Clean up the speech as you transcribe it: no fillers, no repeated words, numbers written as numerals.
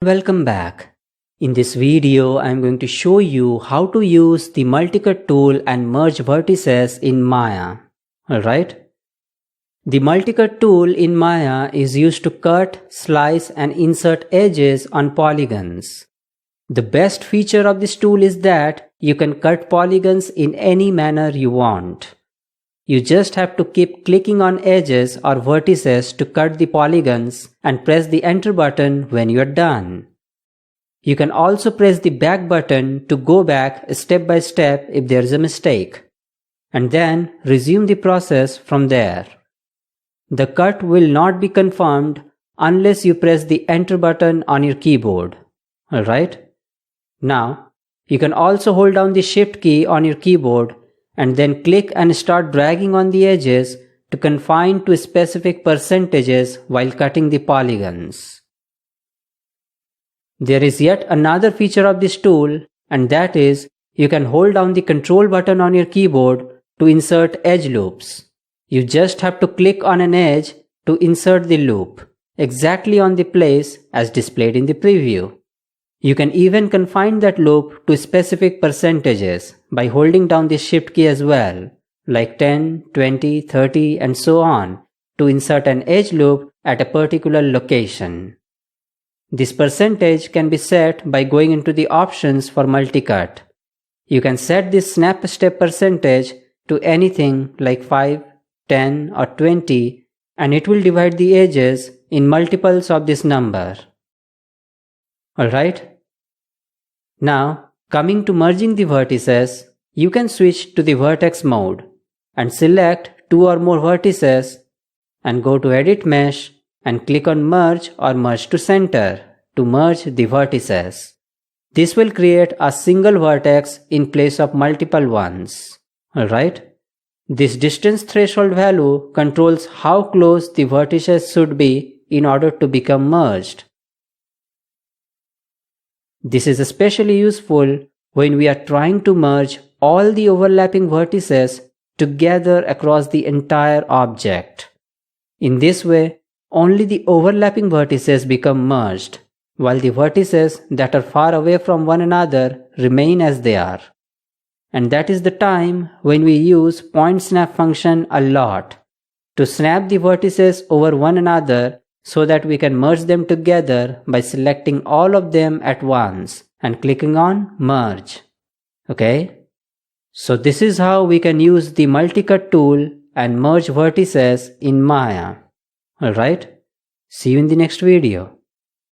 Welcome back. In this video, I am going to show you how to use the multicut tool and merge vertices in Maya. Alright? The multicut tool in Maya is used to cut, slice and insert edges on polygons. The best feature of this tool is that you can cut polygons in any manner you want. You just have to keep clicking on edges or vertices to cut the polygons and press the enter button when you are done. You can also press the back button to go back step by step if there is a mistake, and then resume the process from there. The cut will not be confirmed unless you press the enter button on your keyboard. Alright? Now, you can also hold down the shift key on your keyboard and then click and start dragging on the edges to confine to specific percentages while cutting the polygons. There is yet another feature of this tool, and that is you can hold down the control button on your keyboard to insert edge loops. You just have to click on an edge to insert the loop, exactly on the place as displayed in the preview. You can even confine that loop to specific percentages by holding down the shift key as well, like 10, 20, 30 and so on, to insert an edge loop at a particular location. This percentage can be set by going into the options for multicut. You can set this snap step percentage to anything like 5, 10 or 20 and it will divide the edges in multiples of this number. Alright? Now, coming to merging the vertices, you can switch to the vertex mode and select 2 or more vertices and go to Edit Mesh and click on Merge or Merge to Center to merge the vertices. This will create a single vertex in place of multiple ones. Alright? This distance threshold value controls how close the vertices should be in order to become merged. This is especially useful when we are trying to merge all the overlapping vertices together across the entire object. In this way, only the overlapping vertices become merged, while the vertices that are far away from one another remain as they are. And that is the time when we use point snap function a lot to snap the vertices over one another so that we can merge them together by selecting all of them at once and clicking on Merge. Okay? So this is how we can use the multicut tool and merge vertices in Maya. Alright? See you in the next video.